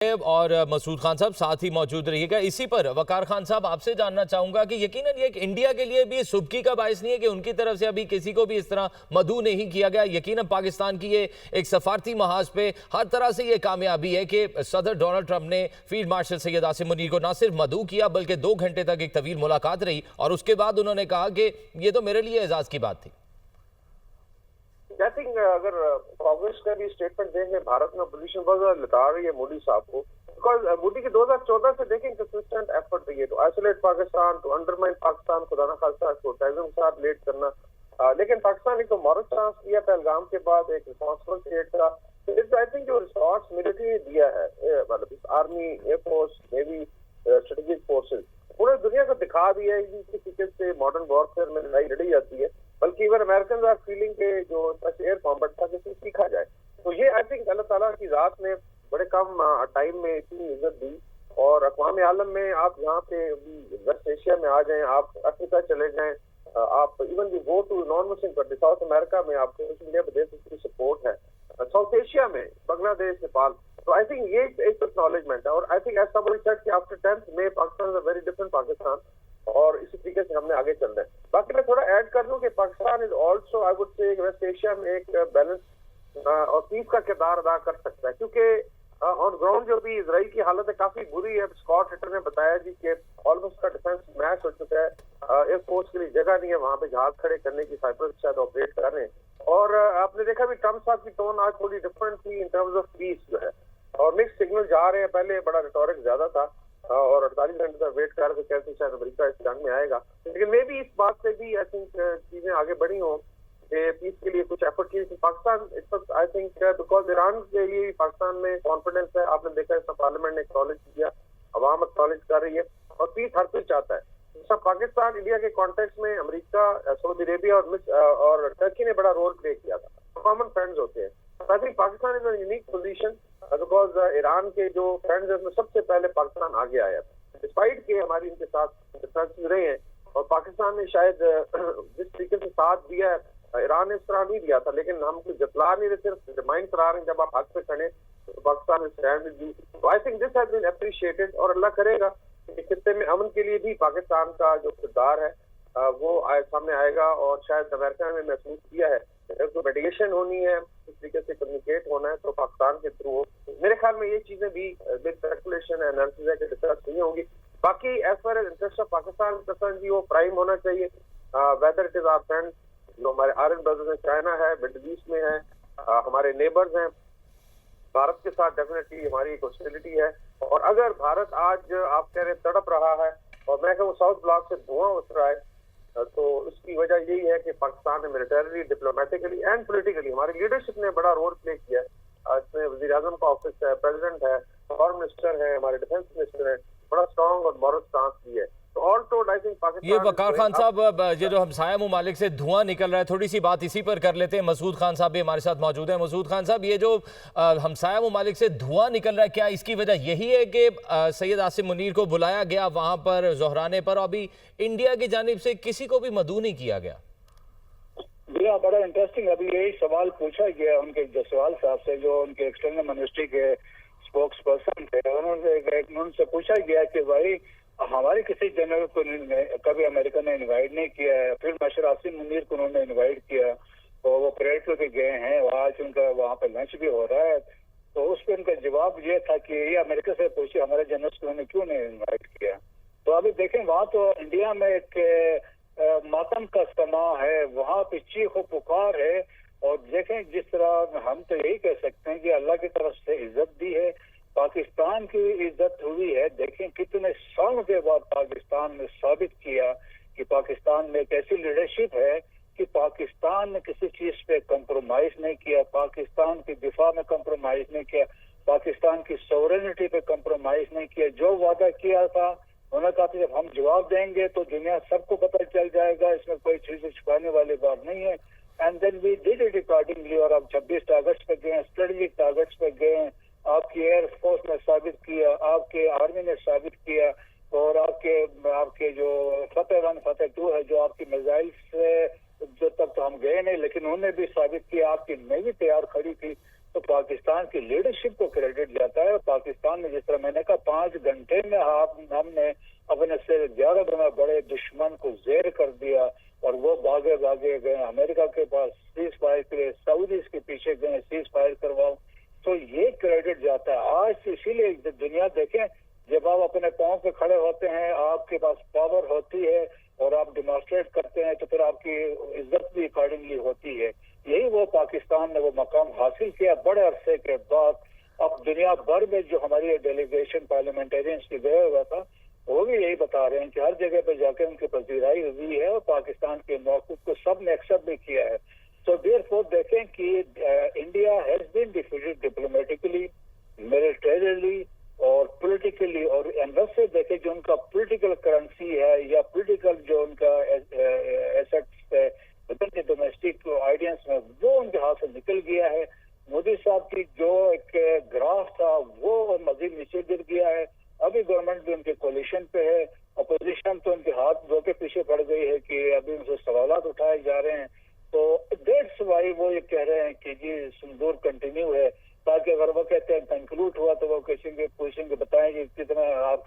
और मसूद खान साहब साथ ही मौजूद रहिएगा। इसी पर वकार खान साहब आपसे जानना चाहूंगा कि यकीनन ये एक इंडिया के लिए भी सुबकी का बायस नहीं है कि उनकी तरफ से अभी किसी को भी इस तरह मदऊ नहीं किया गया। यकीनन पाकिस्तान की ये एक सफारती महाज पे हर तरह से ये कामयाबी है कि सदर डोनाल्ड ट्रंप ने फील्ड मार्शल सैयद आसिम मुनीर को न सिर्फ मदऊ किया बल्कि 2 घंटे तक एक तवील मुलाकात रही और उसके बाद उन्होंने कहा कि ये तो मेरे लिए एजाज की बात थी। आई थिंक अगर कांग्रेस का भी स्टेटमेंट देंगे, भारत में पोजीशन बहुत ज्यादा लता रही है मोदी साहब को, बिकॉज मोदी के 2014 से देखें कंसिस्टेंट एफर्ट रही है to isolate Pakistan, to undermine Pakistan, खुदा ना खास्ता इसको टेररिज्म के साथ रिलेट करना। लेकिन पाकिस्तान ने तो मॉरल चांस दिया पहलगाम के बाद, एक रिस्पॉन्सिबल स्टेट था। आई थिंक जो रिस्पॉन्स मिलिट्री ने दिया है, मतलब army, air force, navy, strategic forces, पूरे दुनिया को दिखा दिया है कि किस तरीके से मॉडर्न वॉरफेयर में लड़ाई लड़ी जाती है। बल्कि इवन अमेरिकन आर फीलिंग के जो एयर कॉम्बैट था जिससे सीखा जाए। तो ये आई थिंक अल्लाह ताला की जात ने बड़े कम टाइम में इतनी इज्जत दी। और अक़वाम आलम में आप यहाँ पे वेस्ट एशिया में आ जाएं, आप अफ्रीका चले जाएं, आप even you go to non Muslim country South America में आपको इंडिया प्रदेश की सपोर्ट है, साउथ एशिया में बांग्लादेश, नेपाल। तो आई थिंक ये एक एक्नॉलेजमेंट है। और आई थिंक ऐसा बोल कि after 10th May Pakistan is a very different Pakistan, और इसी तरीके से हमने आगे चल रहे हैं। बाकी मैं थोड़ा ऐड कर दूं कि Pakistan is also I would say West Asia में एक बैलेंस और पीस का किरदार अदा कर सकता है, क्योंकि ऑन ग्राउंड जो भी इसराइल की हालत है काफी बुरी है। स्कॉट रिटर ने बताया जी कि ऑलमोस्ट का डिफेंस मैच हो चुका है, एयरफोर्स के लिए जगह नहीं है वहां पे जहाज खड़े करने की, साइप्रस शायद ऑपरेट कर रहे हैं। और आपने देखा भी ट्रम्प साहब की टोन आज थोड़ी डिफरेंट थी इन टर्म्स ऑफ पीस जो है, और मिक्स सिग्नल जा रहे हैं। पहले बड़ा रिटोरिक ज्यादा था और 48 घंटे तक वेट कर रहे थे, कहते शायद अमेरिका इस जंग में आएगा। लेकिन मे भी इस बात से भी आई थिंक चीजें आगे बढ़ी हों कि पीस के लिए कुछ एफर्ट किए। पाकिस्तान इस वक्त आई थिंक बिकॉज ईरान के लिए पाकिस्तान में कॉन्फिडेंस है। आपने देखा इसका पार्लियामेंट ने एक्नॉलेज किया, अवाम एक्नॉलेज कर रही है, और पीस हर कोई चाहता है। सब पाकिस्तान इंडिया के कॉन्टेक्स्ट में अमेरिका, सऊदी अरेबिया और टर्की ने बड़ा रोल प्ले किया था। कॉमन फ्रेंड्स होते हैं। I think Pakistan is a unique position because Iran के जो फ्रेंड्स हैं उसमें सबसे पहले पाकिस्तान आगे आया था, डिस्पाइट के हमारी इनके साथ डिफरेंसेस रहे हैं। और पाकिस्तान ने शायद जिस तरीके से साथ दिया है, ईरान ने इस तरह नहीं दिया था, लेकिन हम कुछ जतला नहीं रहे, सिर्फ रिमाइंड करा रहे हैं जब आप हक पे खड़े तो पाकिस्तान में स्टैंड विद यू। तो I think this has been appreciated, और अल्लाह करेगा कि खित्ते में अमन के लिए भी पाकिस्तान का जो किरदार है वो सामने आएगा। और शायद अमेरिका ने महसूस किया है तो मेडिएशन होनी है, इस तरीके से कम्युनिकेट होना है, तो पाकिस्तान के थ्रू हो। मेरे ख्याल में ये चीजें भी स्पेकुलेशन एनालिसिस है कि डिस्कस नहीं होंगी। बाकी as far as interest of Pakistan concern जी वो प्राइम होना चाहिए, whether it is our friends, हमारे आर्यन ब्रदर्स हैं, चाइना है, मिडिल ईस्ट में है, हमारे नेबर्स हैं। भारत के साथ डेफिनेटली हमारी एक हॉस्टिलिटी है। और अगर भारत आज आप कह रहे तड़प रहा है और मैं कहूँ साउथ ब्लॉक से धुआं उठ रहा है, तो इसकी वजह यही है कि पाकिस्तान ने मिलिटरी, डिप्लोमेटिकली एंड पॉलिटिकली हमारी लीडरशिप ने बड़ा रोल प्ले किया है। इसमें वजीर आजम का ऑफिस है, प्रेसिडेंट है, फॉरेन मिनिस्टर है, हमारे डिफेंस मिनिस्टर है, बड़ा स्ट्रॉन्ग और मॉरल स्टांस दिया है। तो all told I think Pakistan. ये वकार खान साहब, ये जो हमसाया मुमालिक से धुआं निकल रहा है, थोड़ी सी बात इसी पर कर लेते हैं। मसूद खान साहब भी हमारे साथ मौजूद हैं। मसूद खान साहब, ये जो हमसाया मुमालिक से धुआं निकल रहा है, क्या इसकी वजह यही है कि सैयद आसिम मुनीर को बुलाया गया वहां पर ज़ोहराने पर, अभी इंडिया की जानिब से किसी को भी मदऊ नहीं किया गया? बड़ा इंटरेस्टिंग अभी यही सवाल पूछा गया उनके जसवाल साहब से, जो उनके एक्सटर्नल मिनिस्ट्री के स्पोक्स पर्सन थे। उनसे पूछा गया कि भाई हमारे किसी जनरल को कभी अमेरिका ने इनवाइट नहीं किया है, फिर मशर आसिम मुनीर को उन्होंने इनवाइट किया और वो परेड पे गए हैं, आज उनका वहाँ पे लंच भी हो रहा है। तो उस पर उनका जवाब ये था कि ये अमेरिका से पूछिए हमारे जनरल्स को उन्होंने क्यों नहीं इन्वाइट किया। तो अभी देखें वहाँ तो इंडिया में एक मातम का समा है, वहाँ पे चीख व पुकार है। और देखें जिस तरह हम तो यही कह सकते हैं कि अल्लाह की तरफ से इज्जत दी है, पाकिस्तान की इज्जत हुई है। देखें कितने सालों के बाद पाकिस्तान ने साबित किया कि पाकिस्तान में एक ऐसी लीडरशिप है कि पाकिस्तान ने किसी चीज पे कंप्रोमाइज नहीं किया, पाकिस्तान की दिफा में कंप्रोमाइज नहीं किया, पाकिस्तान की सॉवरेनिटी पे कंप्रोमाइज नहीं किया। जो वादा किया था उन्होंने कहा था जब हम जवाब देंगे तो दुनिया सबको पता चल जाएगा, इसमें कोई चीज छुपाने वाली बात नहीं है। And then we did it accordingly. और अब 26 टारगेट्स पे गए, स्ट्रेटेजिक टारगेट्स पे गए, आपकी एयरफोर्स ने साबित किया, आपके आर्मी ने साबित किया, और आपके जो फतेह 1 फतेह 2 है, जो आपकी मिसाइल से जो तक तो हम गए नहीं, लेकिन उन्होंने भी साबित किया, आपकी नेवी तैयार खड़ी थी। तो पाकिस्तान की लीडरशिप को क्रेडिट जाता है। पाकिस्तान ने जिस तरह मैंने कहा 5 घंटे में हमने अपने से 11 गुना बड़े दुश्मन को जेर कर दिया और वो भागे भागे गए अमेरिका के पास सीज फायर के लिए, सऊदीज के पीछे गए सीज फायर करवाओ। तो ये क्रेडिट जाता है आज। इसीलिए दुनिया देखें, जब आप अपने पांव पे खड़े होते हैं, आपके पास पावर होती है और आप डिमॉन्स्ट्रेट करते हैं, तो फिर आपकी इज्जत भी अकॉर्डिंगली होती है। यही वो पाकिस्तान ने वो मकाम हासिल किया बड़े अरसे के बाद। अब दुनिया भर में जो हमारी डेलीगेशन पार्लियामेंटेरियंस की गया हुआ था, वो भी यही बता रहे हैं कि हर जगह पे जाके उनकी पजीराई हुई है और पाकिस्तान के मौक़िफ़ को सब ने एक्सेप्ट भी किया है। तो देयरफॉर देखें कि India has been defeated diplomatically, militarily और पॉलिटिकली, और एनरस से देखें जो उनका पॉलिटिकल करेंसी है या पॉलिटिकल जो उनका एसेट्स है विद द डोमेस्टिक ऑडियंस में, वो उनके हाथ से निकल गया है। मोदी साहब की जो एक ग्राफ था वो मजीद नीचे गिर गया है। अभी गवर्नमेंट भी उनके कोलिशन पे है, अपोजिशन तो उनके हाथ धो के पीछे पड़ गई है कि अभी उनसे सवालात उठाए जा रहे हैं। तो दैट्स वाई वो ये कह रहे हैं कि जी सिंदूर कंटिन्यू है, ताकि अगर वो कहते हैं कंक्लूड हुआ तो वो पूछेंगे बताएंगे कितना आप